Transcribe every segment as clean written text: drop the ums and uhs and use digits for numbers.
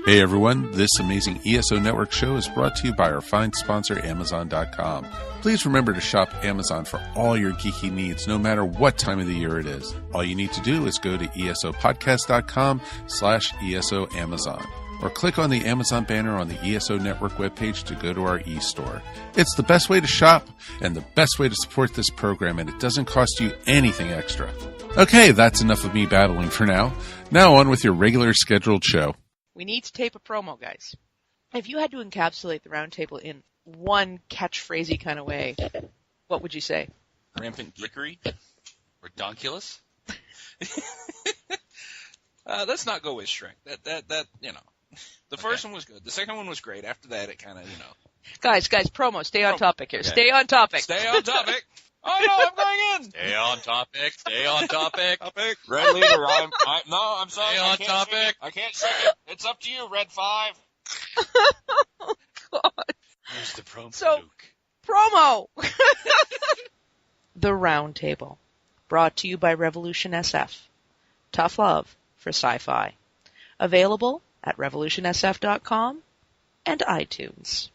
Hey everyone, this amazing ESO Network show is brought to you by our fine sponsor, Amazon.com. Please remember to shop Amazon for all your geeky needs, no matter what time of the year it is. All you need to do is go to esopodcast.com/ESO Amazon, or click on the Amazon banner on the ESO Network webpage to go to our e-store. It's the best way to shop and the best way to support this program, and it doesn't cost you anything extra. Okay, that's enough of me babbling for now. Now on with your regular scheduled show. We need to tape a promo, guys. If you had to encapsulate the roundtable in one catchphrasey kind of way, what would you say? Rampant dickery? Redonkulous? Let's not go with Shrek. That The first one was good. The second one was great. After that, it kind of, Guys, promo. Stay on topic here. Okay. Stay on topic. Stay on topic. Oh, no, I'm going in. Stay on topic. Stay on topic. Red leader, I'm sorry. Stay on topic. I can't say it. It's up to you, Red 5. Oh, God. Here's the promo, So, Luke. Promo. The Roundtable. Brought to you by Revolution SF. Tough love for sci-fi. Available at revolutionsf.com and iTunes.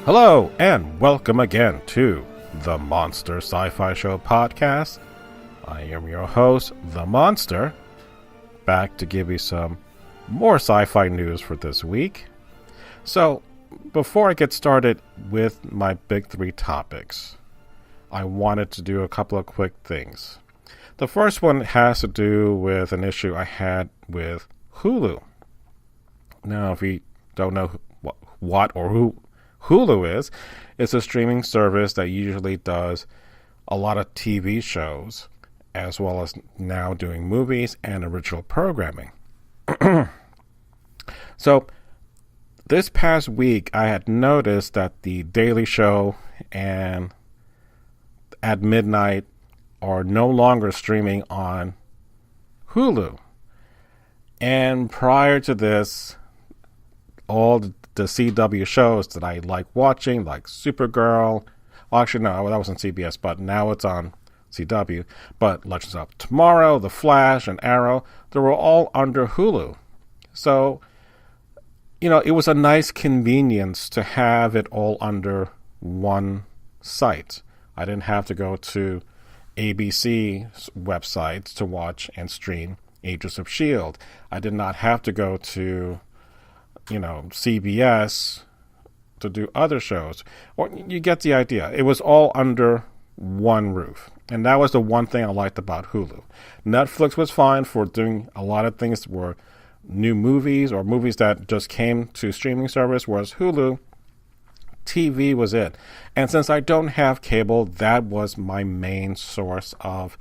Hello, and welcome again to the Monster Sci-Fi Show podcast. I am your host, The Monster, back to give you some more sci-fi news for this week. So, before I get started with my big three topics, I wanted to do a couple of quick things. The first one has to do with an issue I had with Hulu. Now, if you don't know what or who Hulu is, it's a streaming service that usually does a lot of TV shows, as well as now doing movies and original programming. So, this past week, I had noticed that The Daily Show and At Midnight are no longer streaming on Hulu. And prior to this, all the CW shows that I like watching, like Supergirl. Well, actually, no, that was on CBS, but now it's on CW. But Legends of Tomorrow, The Flash, and Arrow, they were all under Hulu. So, it was a nice convenience to have it all under one site. I didn't have to go to ABC's websites to watch and stream Agents of S.H.I.E.L.D. I did not have to go to CBS to do other shows. Or you get the idea. It was all under one roof. And that was the one thing I liked about Hulu. Netflix was fine for doing a lot of things that were new movies or movies that just came to streaming service, whereas Hulu, TV was it. And since I don't have cable, that was my main source of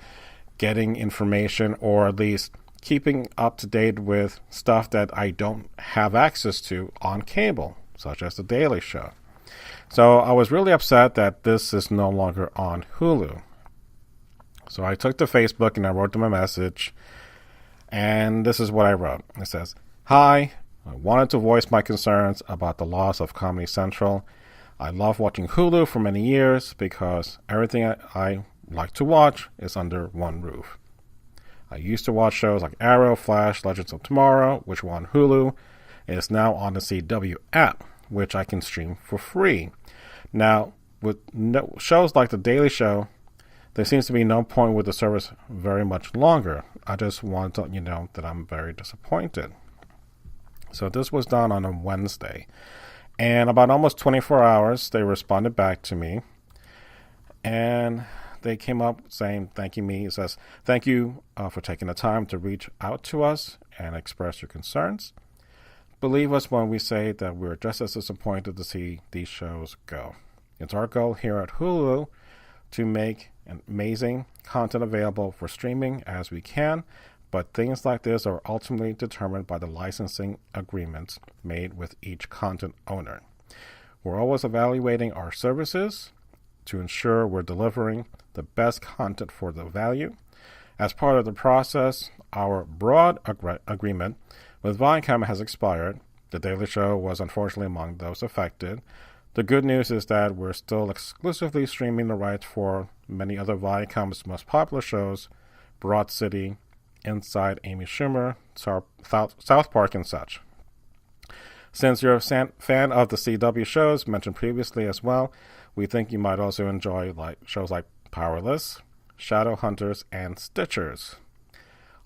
getting information, or at least keeping up to date with stuff that I don't have access to on cable, such as The Daily Show. So I was really upset that this is no longer on Hulu. So I took to Facebook and I wrote them a message, and this is what I wrote. It says, "Hi, I wanted to voice my concerns about the loss of Comedy Central. I love watching Hulu for many years because everything I like to watch is under one roof. I used to watch shows like Arrow, Flash, Legends of Tomorrow, which were on Hulu. It is now on the CW app, which I can stream for free. Now, with shows like The Daily Show, there seems to be no point with the service very much longer. I just want to let you know that I'm very disappointed." So this was done on a Wednesday. And about almost 24 hours, they responded back to me. And they came up thanking me. It says, "Thank you for taking the time to reach out to us and express your concerns. Believe us when we say that we're just as disappointed to see these shows go. It's our goal here at Hulu to make amazing content available for streaming as we can, but things like this are ultimately determined by the licensing agreements made with each content owner. We're always evaluating our services to ensure we're delivering the best content for the value, As part of the process, our broad agreement with Viacom has expired. The Daily Show was unfortunately among those affected. The good news is that we're still exclusively streaming the rights for many other Viacom's most popular shows, Broad City, Inside Amy Schumer, South Park, and such. Since you're a fan of the CW shows mentioned previously as well, we think you might also enjoy shows like Powerless, Shadowhunters, and Stitchers.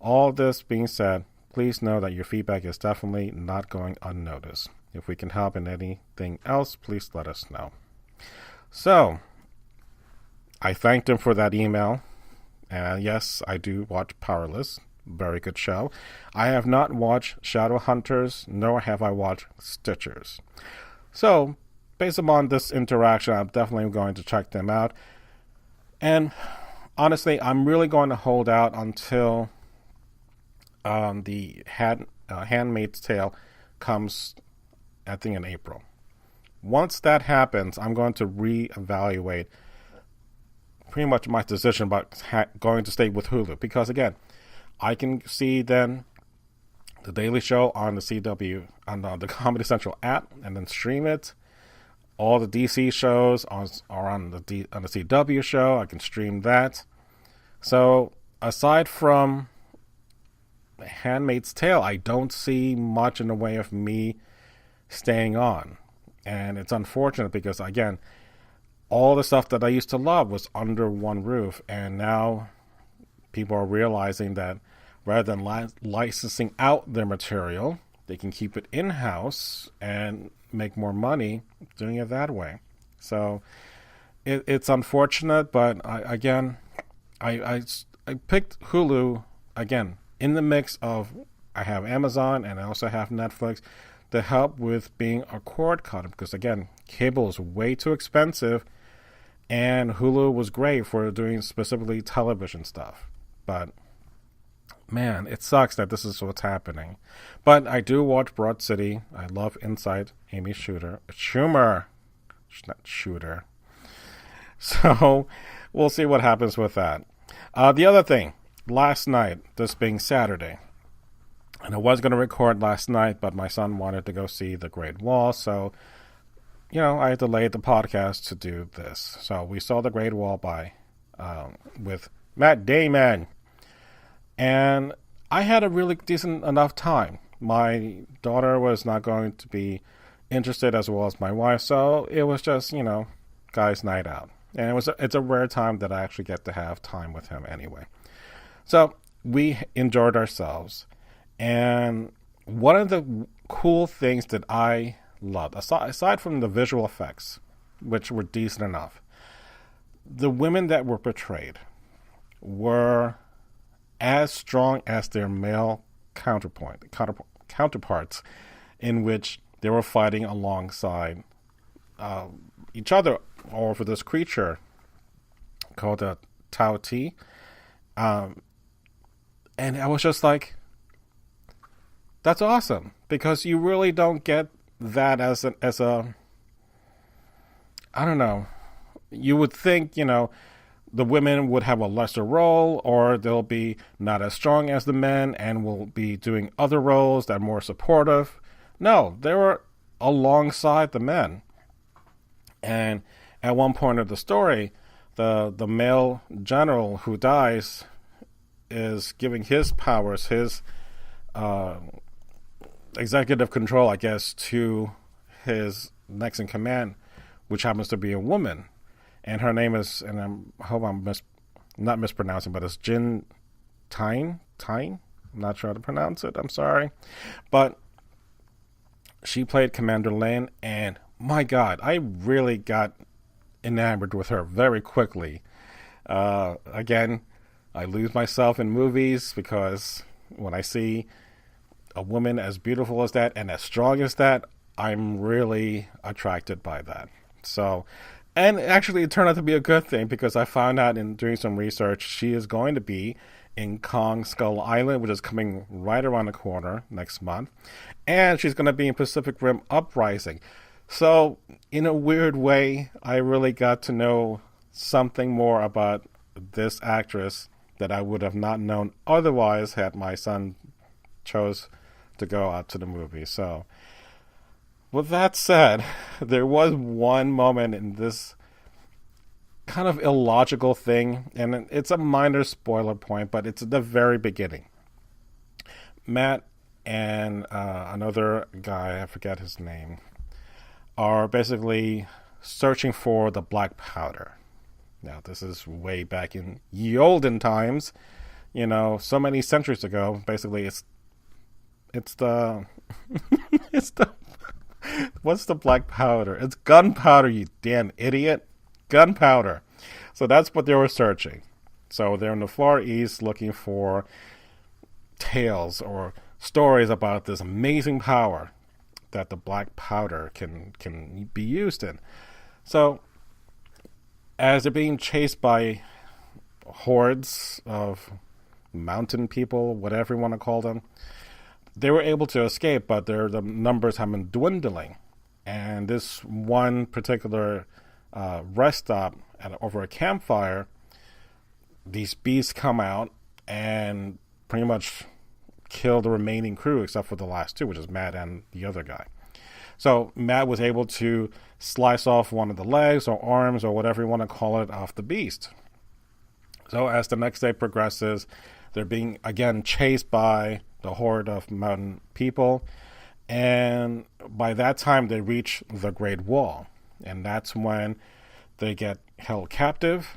All this being said, please know that your feedback is definitely not going unnoticed. If we can help in anything else, please let us know. So, I thanked him for that email. And yes, I do watch Powerless. Very good show. I have not watched Shadowhunters, nor have I watched Stitchers. So, based upon this interaction, I'm definitely going to check them out. And honestly, I'm really going to hold out until the Handmaid's Tale comes, I think, in April. Once that happens, I'm going to reevaluate pretty much my decision about going to stay with Hulu. Because, again, I can see then the Daily Show on the CW, on the Comedy Central app, and then stream it. All the DC shows are on the CW show. I can stream that. So, aside from Handmaid's Tale, I don't see much in the way of me staying on. And it's unfortunate because, again, all the stuff that I used to love was under one roof. And now people are realizing that rather than licensing out their material, they can keep it in-house and make more money doing it that way. So it's unfortunate, but I picked Hulu, again, in the mix of I have Amazon and I also have Netflix to help with being a cord cutter. Because, again, cable is way too expensive, and Hulu was great for doing specifically television stuff. But, man, it sucks that this is what's happening. But I do watch Broad City. I love Inside Amy Schumer. Not Shooter. So we'll see what happens with that. The other thing, last night, this being Saturday, and I was going to record last night, but my son wanted to go see The Great Wall, so, I delayed the podcast to do this. So we saw The Great Wall with Matt Damon, and I had a really decent enough time. My daughter was not going to be interested as well as my wife, so it was just, guys' night out. And it's a rare time that I actually get to have time with him anyway. So we enjoyed ourselves. And one of the cool things that I loved, aside from the visual effects, which were decent enough, the women that were portrayed were as strong as their male counterparts, in which they were fighting alongside each other over this creature called a Tao Ti. And I was just like, that's awesome, because you really don't get that as a I don't know. You would think, the women would have a lesser role, or they'll be not as strong as the men and will be doing other roles that are more supportive. No, they were alongside the men. And at one point of the story, the male general who dies is giving his powers, his executive control, I guess, to his next in command, which happens to be a woman. And her name is, and I hope I'm not mispronouncing, but it's Jin Tyne? I'm not sure how to pronounce it. I'm sorry. But she played Commander Lin, and my God, I really got enamored with her very quickly. Again, I lose myself in movies because when I see a woman as beautiful as that and as strong as that, I'm really attracted by that. So, and actually it turned out to be a good thing, because I found out in doing some research, she is going to be in Kong Skull Island, which is coming right around the corner next month. And she's going to be in Pacific Rim Uprising. So, in a weird way, I really got to know something more about this actress that I would have not known otherwise had my son chose to go out to the movie. So, with that said, there was one moment in this kind of illogical thing, and it's a minor spoiler point, but it's at the very beginning. Matt and another guy, I forget his name, are basically searching for the black powder. Now, this is way back in ye olden times, so many centuries ago. Basically, it's the it's the what's the black powder? It's gunpowder, you damn idiot. Gunpowder. So that's what they were searching. So they're in the Far East looking for tales or stories about this amazing power that the black powder can be used in. So as they're being chased by hordes of mountain people, whatever you want to call them, they were able to escape, but the numbers have been dwindling. And this one particular rest stop over a campfire, these beasts come out and pretty much kill the remaining crew except for the last two, which is Matt and the other guy. So Matt was able to slice off one of the legs or arms or whatever you want to call it off the beast. So as the next day progresses, they're being again chased by the horde of mountain people, and by that time they reach the Great Wall, and that's when they get held captive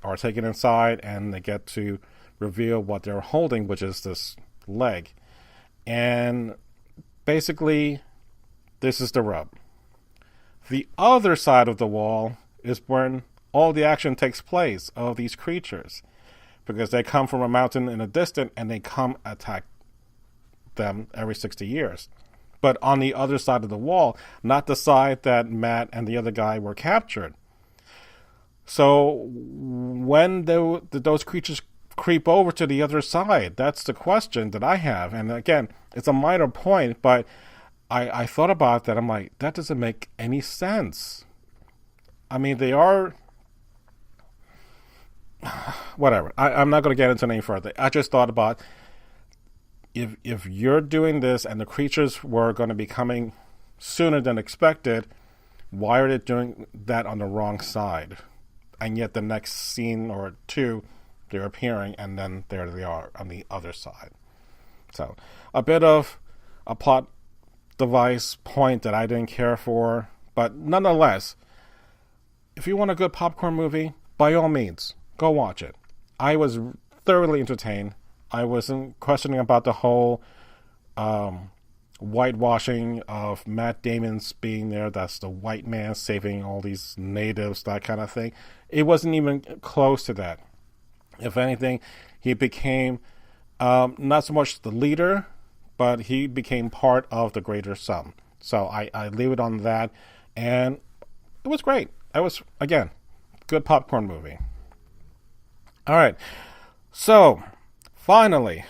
or taken inside, and they get to reveal what they're holding, which is this leg. And basically, this is the rub. The other side of the wall is when all the action takes place of these creatures, because they come from a mountain in a distance and they come attack them every 60 years. But on the other side of the wall, not the side that Matt and the other guy were captured. So when those creatures creep over to the other side, that's the question that I have. And again, it's a minor point, but I thought about that. I'm like, that doesn't make any sense. I mean, they are... Whatever. I'm not going to get into it any further. I just thought about, if you're doing this and the creatures were going to be coming sooner than expected, why are they doing that on the wrong side? And yet the next scene or two, they're appearing, and then there they are on the other side. So, a bit of a plot device point that I didn't care for, but nonetheless, if you want a good popcorn movie, by all means, go watch it. I was thoroughly entertained. I wasn't questioning about the whole whitewashing of Matt Damon's being there. That's the white man saving all these natives, that kind of thing. It wasn't even close to that. If anything, he became not so much the leader, but he became part of the greater sum. So I leave it on that. And it was great. It was, again, good popcorn movie. All right. So, finally,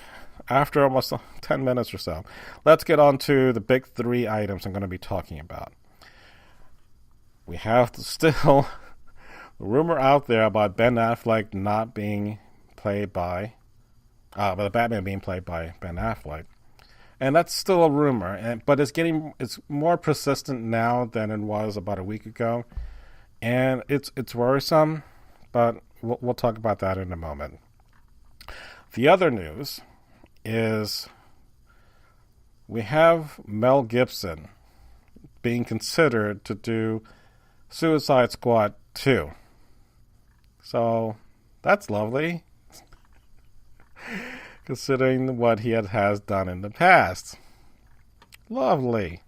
after almost 10 minutes or so, let's get on to the big three items I'm going to be talking about. We have still the rumor out there about Ben Affleck not being played by, the Batman being played by Ben Affleck. And that's still a rumor, but it's more persistent now than it was about a week ago. And it's worrisome, but we'll talk about that in a moment. The other news is we have Mel Gibson being considered to do Suicide Squad 2. So that's lovely, considering what he has done in the past. Lovely.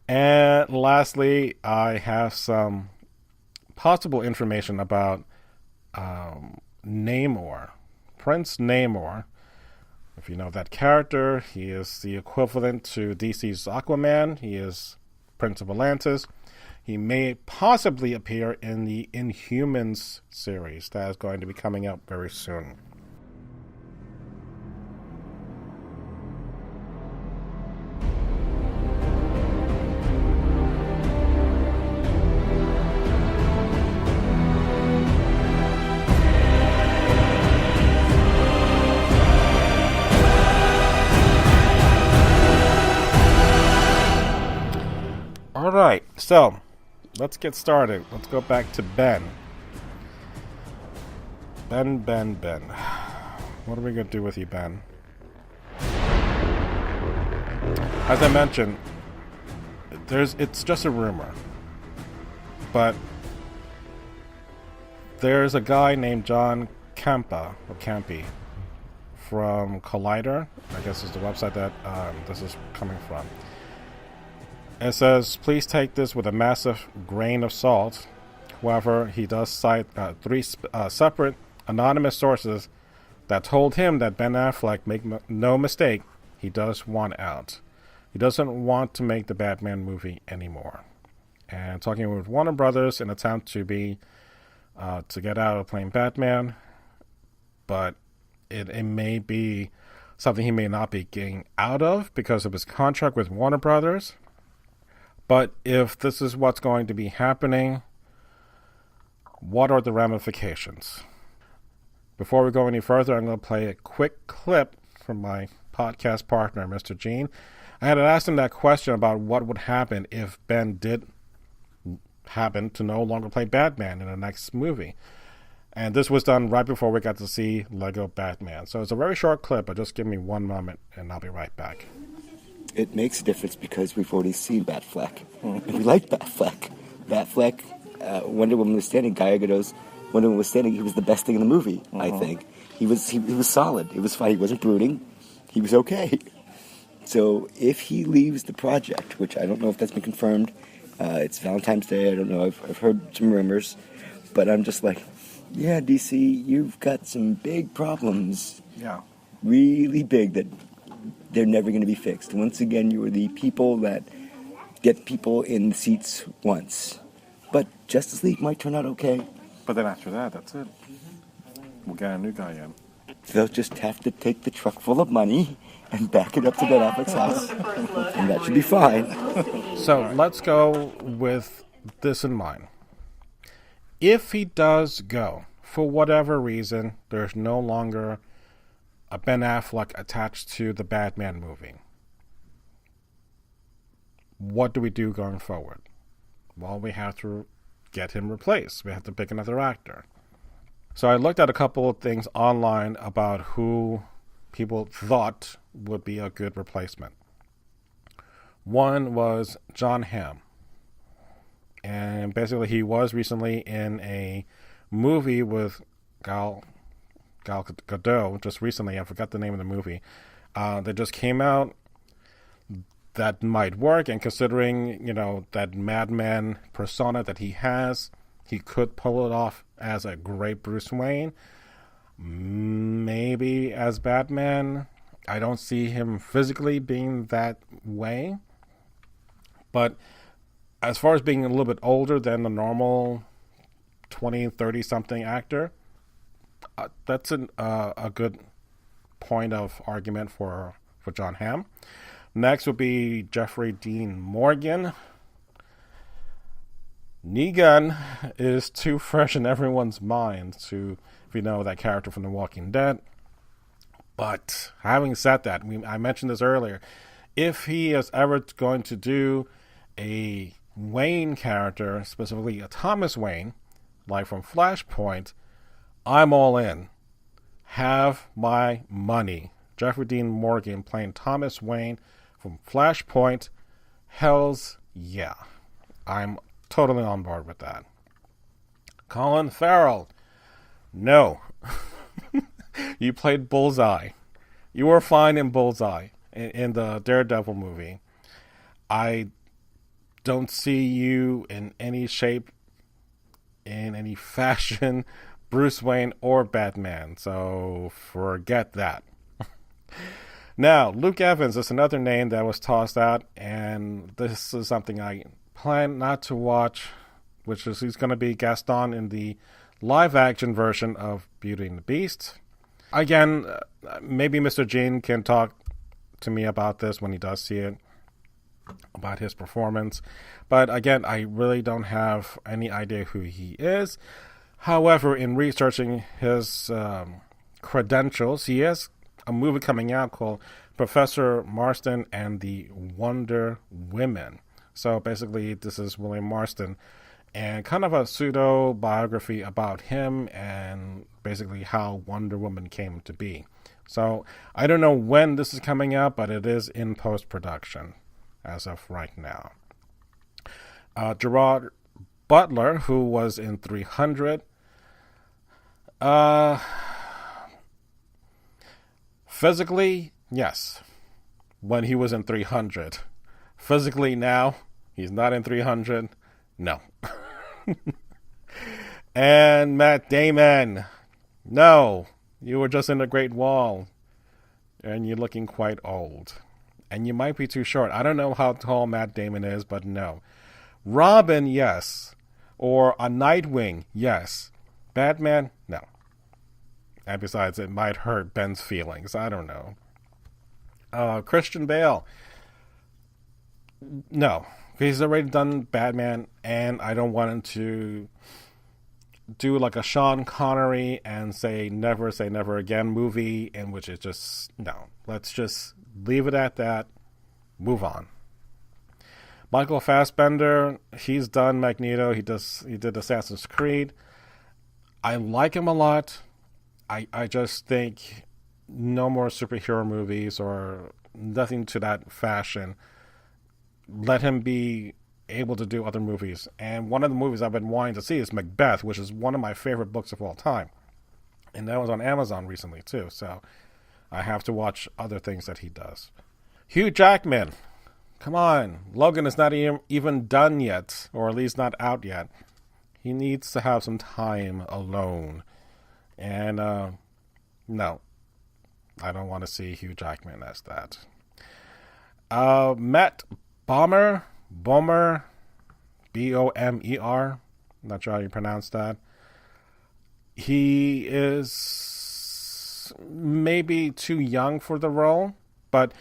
And lastly, I have some possible information about Namor. Prince Namor. If you know that character, he is the equivalent to DC's Aquaman. He is Prince of Atlantis. He may possibly appear in the Inhumans series that is going to be coming out very soon. right, so let's get started. Let's go back to Ben. Ben. What are we going to do with you, Ben? As I mentioned, it's just a rumor. But there's a guy named John Campy from Collider, I guess is the website that this is coming from. It says, please take this with a massive grain of salt. However, he does cite 3 separate anonymous sources that told him that Ben Affleck, make no mistake, he does want out. He doesn't want to make the Batman movie anymore. And talking with Warner Brothers in an attempt to get out of playing Batman, but it may be something he may not be getting out of because of his contract with Warner Brothers. But if this is what's going to be happening, what are the ramifications? Before we go any further, I'm going to play a quick clip from my podcast partner, Mr. Gene. I had asked him that question about what would happen if Ben did happen to no longer play Batman in the next movie. And this was done right before we got to see Lego Batman. So it's a very short clip, but just give me one moment and I'll be right back. It makes a difference because we've already seen Batfleck. And we like Batfleck. Batfleck, Wonder Woman was standing, Gal Gadot's Wonder Woman was standing, he was the best thing in the movie, I think. He was solid. It was fine. He wasn't brooding. He was okay. So if he leaves the project, which I don't know if that's been confirmed, it's Valentine's Day, I don't know, I've heard some rumors, but I'm just like, yeah, DC, you've got some big problems. Yeah. Really big that they're never going to be fixed. Once again, you are the people that get people in the seats once. But Justice League might turn out okay. But then after that, that's it. We'll get a new guy in. They'll just have to take the truck full of money and back it up to Ben Affleck's house. And that should be fine. So let's go with this in mind. If he does go, for whatever reason, there's no longer a Ben Affleck attached to the Batman movie. What do we do going forward? Well, we have to get him replaced. We have to pick another actor. So I looked at a couple of things online about who people thought would be a good replacement. One was John Hamm. And basically he was recently in a movie with Gal Gadot just recently. I forgot the name of the movie. That just came out. That might work, and considering, that madman persona that he has, he could pull it off as a great Bruce Wayne. Maybe as Batman. I don't see him physically being that way. But as far as being a little bit older than the normal 20, 30-something actor, that's a good point of argument for John Hamm. Next would be Jeffrey Dean Morgan. Negan is too fresh in everyone's mind to, if you know that character from The Walking Dead. But having said that, I mentioned this earlier, if he is ever going to do a Wayne character, specifically a Thomas Wayne, like from Flashpoint, I'm all in. Have my money. Jeffrey Dean Morgan playing Thomas Wayne from Flashpoint. Hells yeah. I'm totally on board with that. Colin Farrell. No. You played Bullseye. You were fine in Bullseye in the Daredevil movie. I don't see you in any shape, in any fashion, Bruce Wayne or Batman. So forget that. Now, Luke Evans is another name that was tossed out, and this is something I plan not to watch, which is he's going to be Gaston in the live-action version of Beauty and the Beast. Again, maybe Mr. Gene can talk to me about this when he does see it, about his performance. But again, I really don't have any idea who he is. However, in researching his credentials, he has a movie coming out called Professor Marston and the Wonder Women, So basically, this is William Marston, and kind of a pseudo biography about him and basically how Wonder Woman came to be. So I don't know when this is coming out, but it is in post-production as of right now. Gerard Butler, who was in 300, physically, yes, when he was in 300. Physically now, he's not in 300. No. And Matt Damon, no, you were just in the Great Wall, and you're looking quite old. And you might be too short. I don't know how tall Matt Damon is, but no. Robin, yes. Or a Nightwing, yes. Batman, no. And besides, it might hurt Ben's feelings. I don't know. Christian Bale, no. He's already done Batman, and I don't want him to do like a Sean Connery and say never again movie in which it's just, no. Let's just leave it at that. Move on. Michael Fassbender, he's done Magneto. He did Assassin's Creed. I like him a lot. I just think no more superhero movies or nothing to that fashion. Let him be able to do other movies. And one of the movies I've been wanting to see is Macbeth, which is one of my favorite books of all time. And that was on Amazon recently, too. So I have to watch other things that he does. Hugh Jackman. Come on. Logan is not even done yet, or at least not out yet. He needs to have some time alone. And, no. I don't want to see Hugh Jackman as that. Matt Bomer, Bomer, I'm not sure how you pronounce that. He is maybe too young for the role, but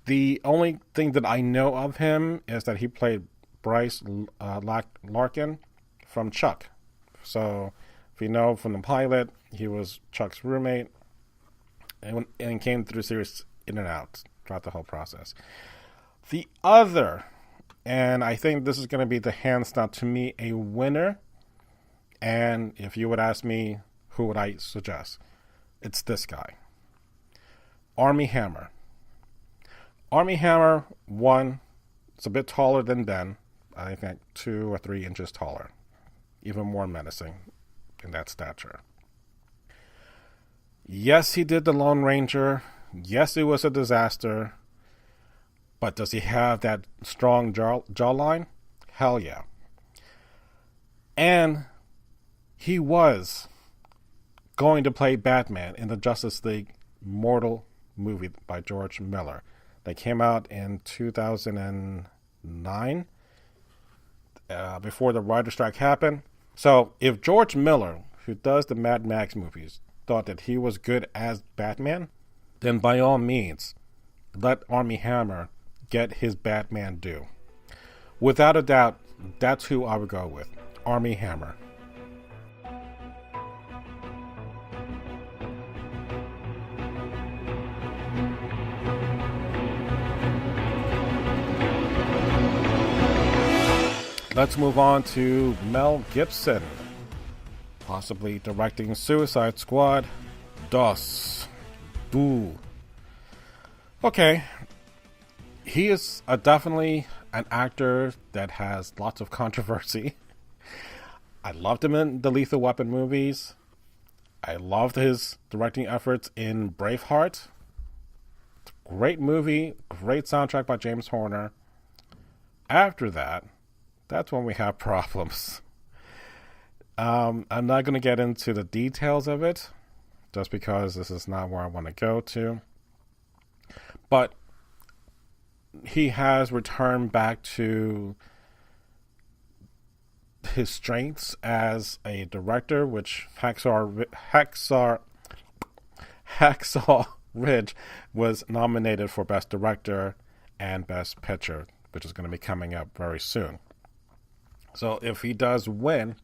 the only thing that I know of him is that he played Bryce Larkin from Chuck. So, if you know from the pilot, he was Chuck's roommate and came through the series in and out throughout the whole process. The other, and I think this is going to be the hands down to me a winner, and if you would ask me who would I suggest, it's this guy. Armie Hammer. Armie Hammer, one, it's a bit taller than Ben. I think 2 or 3 inches taller. Even more menacing in that stature. Yes, he did the Lone Ranger. Yes, it was a disaster. But does he have that strong jawline? Hell yeah. And he was going to play Batman in the Justice League Mortal movie by George Miller that came out in 2009, before the writer's strike happened. So if George Miller, who does the Mad Max movies, thought that he was good as Batman, then by all means, let Armie Hammer get his Batman due. Without a doubt, that's who I would go with. Armie Hammer. Let's move on to Mel Gibson, possibly directing Suicide Squad. DOS. Boo. Okay. He is definitely an actor that has lots of controversy. I loved him in the Lethal Weapon movies. I loved his directing efforts in Braveheart. Great movie, great soundtrack by James Horner. After that, that's when we have problems. I'm not going to get into the details of it, just because this is not where I want to go to. But he has returned back to his strengths as a director, which Hacksaw Ridge was nominated for Best Director and Best Picture, which is going to be coming up very soon. So if he does win,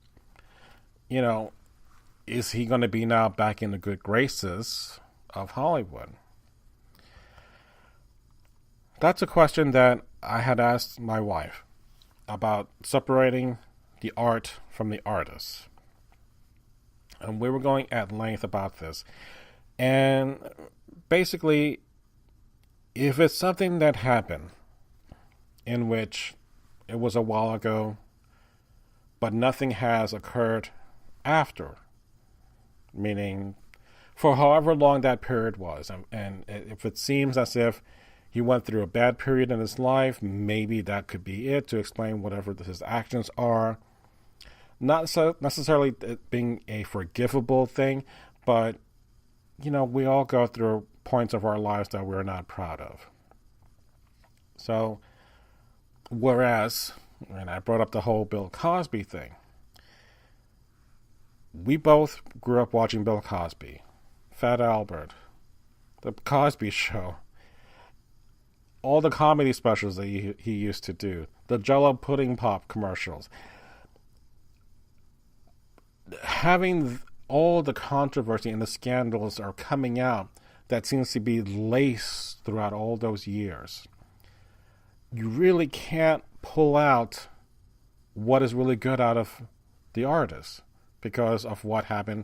is he going to be now back in the good graces of Hollywood? That's a question that I had asked my wife. about separating the art from the artist. And we were going at length about this. And basically, if it's something that happened in which it was a while ago, but nothing has occurred after, meaning for however long that period was, and if it seems as if he went through a bad period in his life, maybe that could be it to explain whatever his actions are. Not so necessarily it being a forgivable thing, but, we all go through points of our lives that we're not proud of. So, whereas, and I brought up the whole Bill Cosby thing, we both grew up watching Bill Cosby, Fat Albert, The Cosby Show, all the comedy specials that he used to do, the Jell-O pudding pop commercials. Having all the controversy and the scandals are coming out that seems to be laced throughout all those years, you really can't pull out what is really good out of the artist because of what happened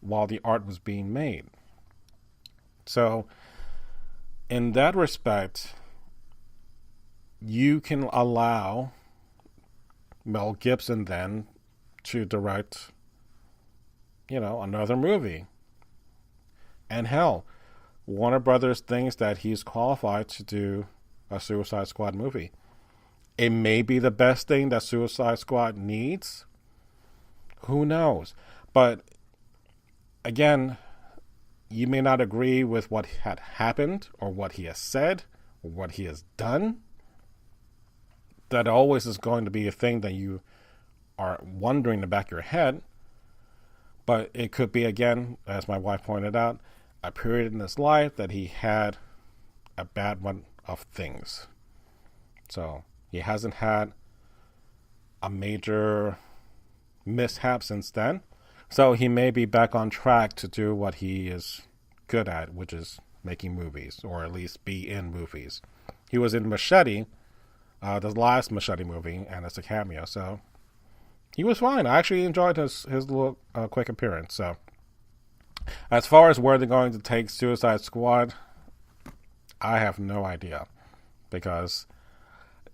while the art was being made. So, in that respect, you can allow Mel Gibson then to direct, another movie. And hell, Warner Brothers thinks that he's qualified to do a Suicide Squad movie. It may be the best thing that Suicide Squad needs. Who knows? But again, you may not agree with what had happened or what he has said or what he has done. That always is going to be a thing that you are wondering in the back of your head. But it could be, again, as my wife pointed out, a period in his life that he had a bad one of things. So he hasn't had a major mishap since then. So he may be back on track to do what he is good at, which is making movies, or at least be in movies. He was in Machete, the last Machete movie, and it's a cameo, so he was fine. I actually enjoyed his little quick appearance. So, as far as where they're going to take Suicide Squad, I have no idea, because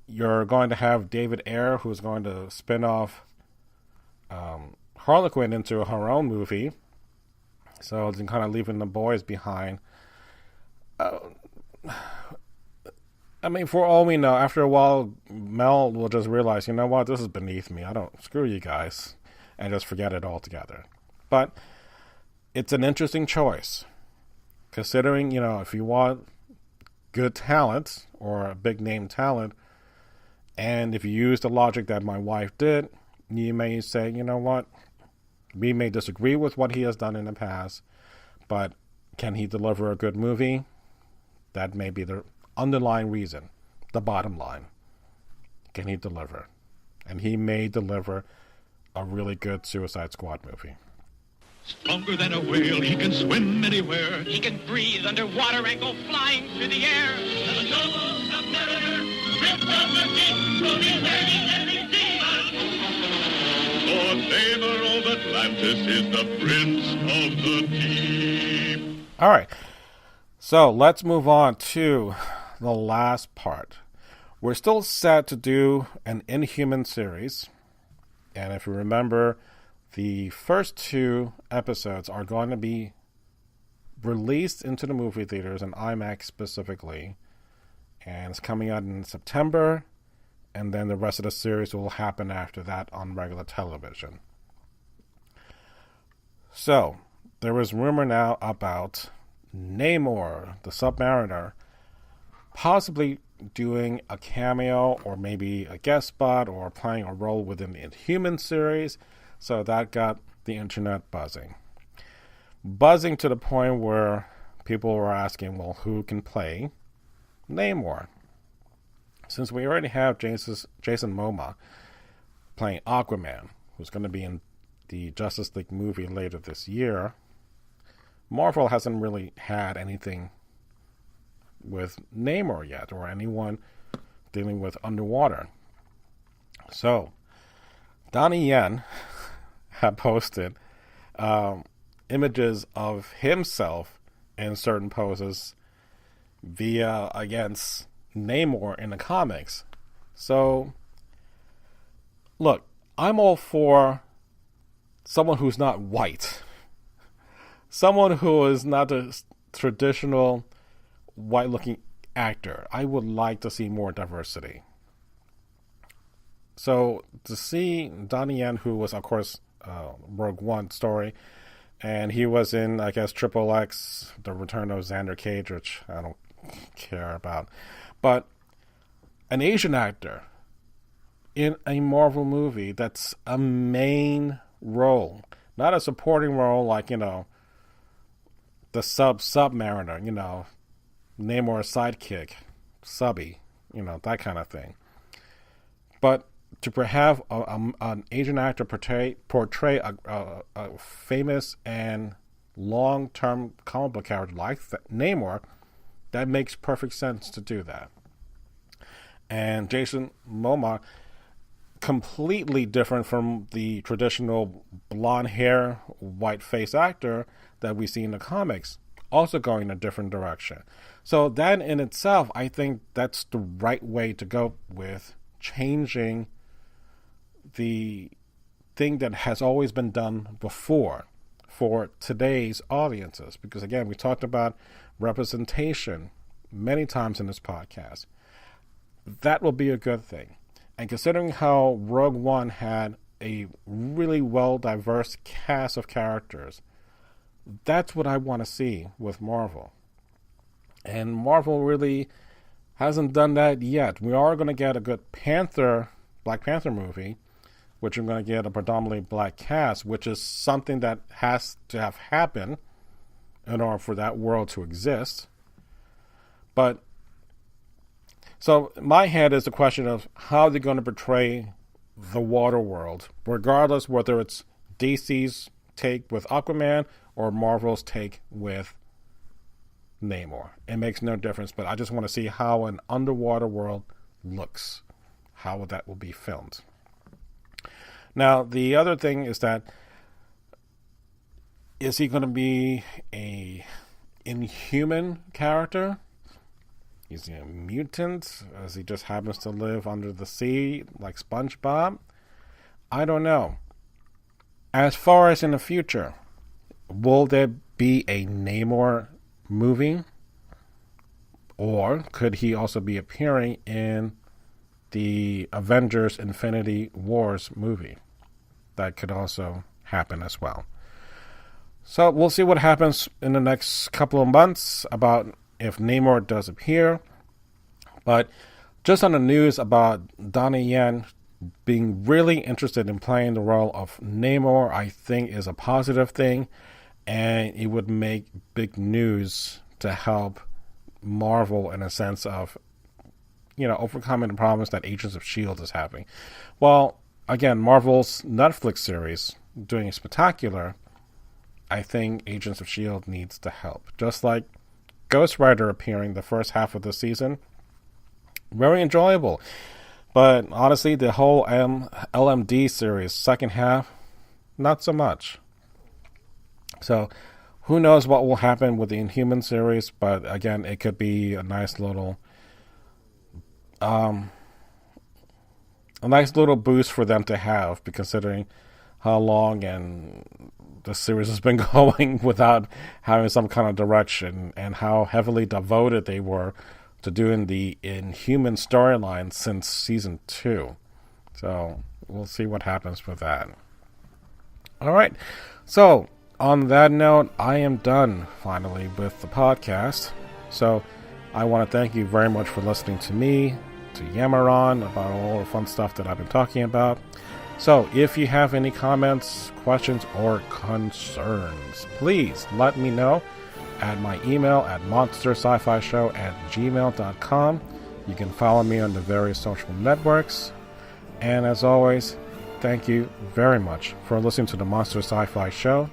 you're going to have David Ayer, who's going to spin off Harley Quinn into her own movie. So they're kind of leaving the boys behind. I mean, for all we know, after a while, Mel will just realize, you know what, this is beneath me. Screw you guys, and just forget it altogether. But it's an interesting choice, considering, if you want good talent or a big name talent, and if you use the logic that my wife did, you may say, you know what, we may disagree with what he has done in the past, but can he deliver a good movie? That may be the underlying reason, the bottom line. Can he deliver? And he may deliver a really good Suicide Squad movie. Stronger than a whale, he can swim anywhere. He can breathe underwater and go flying through the air. The noble submariner, Prince of the Deep, will be waiting every day. Lord Namor of Atlantis is the Prince of the Deep. All right. So let's move on to the last part. We're still set to do an Inhuman series. And if you remember, the first 2 episodes are going to be released into the movie theaters and IMAX specifically. And it's coming out in September. And then the rest of the series will happen after that on regular television. So, there is rumor now about Namor, the Submariner, possibly doing a cameo or maybe a guest spot or playing a role within the Inhuman series. So that got the internet buzzing. Buzzing to the point where people were asking, well, who can play Namor? Since we already have Jason Momoa playing Aquaman, who's going to be in the Justice League movie later this year, Marvel hasn't really had anything with Namor yet, or anyone dealing with underwater. So, Donnie Yen had posted images of himself in certain poses against Namor in the comics. So, look, I'm all for someone who's not white. Someone who is not a traditional white-looking actor. I would like to see more diversity. So, to see Donnie Yen, who was, of course, Rogue One story, and he was in, I guess, Triple X, The Return of Xander Cage, which I don't care about. But an Asian actor in a Marvel movie that's a main role, not a supporting role like, the Submariner, Namor's sidekick, Subby, that kind of thing. But to have an Asian actor portray a famous and long-term comic book character like Namor, that makes perfect sense to do that. And Jason Momoa, completely different from the traditional blonde hair, white face actor that we see in the comics, also going in a different direction. So that in itself, I think that's the right way to go with changing the thing that has always been done before for today's audiences. Because again, we talked about representation many times in this podcast. That will be a good thing. And considering how Rogue One had a really well-diverse cast of characters, that's what I want to see with Marvel. And Marvel really hasn't done that yet. We are going to get a good Black Panther movie, which we're going to get a predominantly black cast, which is something that has to have happened in order for that world to exist. But so my head is the question of how they're going to portray the water world, regardless whether it's DC's take with Aquaman or Marvel's take with Namor. It makes no difference, but I just want to see how an underwater world looks, how that will be filmed. Now, the other thing is that, is he going to be a Inhuman character? Is he a mutant, as he just happens to live under the sea like SpongeBob? I don't know. As far as in the future, will there be a Namor movie? Or could he also be appearing in the Avengers Infinity Wars movie? That could also happen as well. So we'll see what happens in the next couple of months about if Namor does appear. But just on the news about Donnie Yen being really interested in playing the role of Namor, I think is a positive thing. And it would make big news to help Marvel in a sense of, overcoming the problems that Agents of S.H.I.E.L.D. is having. Well, again, Marvel's Netflix series doing spectacular. I think Agents of S.H.I.E.L.D. needs to help. Just like Ghost Rider appearing the first half of the season. Very enjoyable. But honestly, the whole LMD series, second half, not so much. So, who knows what will happen with the Inhuman series, but again, it could be a nice little boost for them to have, considering how long and the series has been going without having some kind of direction, and how heavily devoted they were to doing the Inhuman storyline since season 2. So, we'll see what happens with that. All right. So, on that note, I am done, finally, with the podcast. So, I want to thank you very much for listening to me, to yammer on about all the fun stuff that I've been talking about. So, if you have any comments, questions, or concerns, please let me know at my email at monsterscifishow@gmail.com. You can follow me on the various social networks. And as always, thank you very much for listening to the Monster Sci-Fi Show.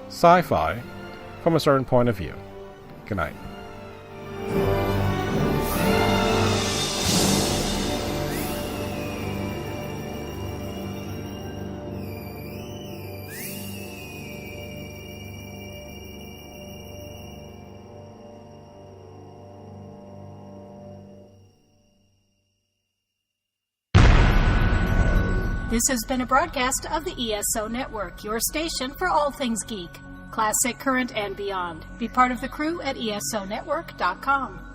Sci-fi from a certain point of view. Good night. This has been a broadcast of the ESO Network, your station for all things geek, classic, current, and beyond. Be part of the crew at ESONetwork.com.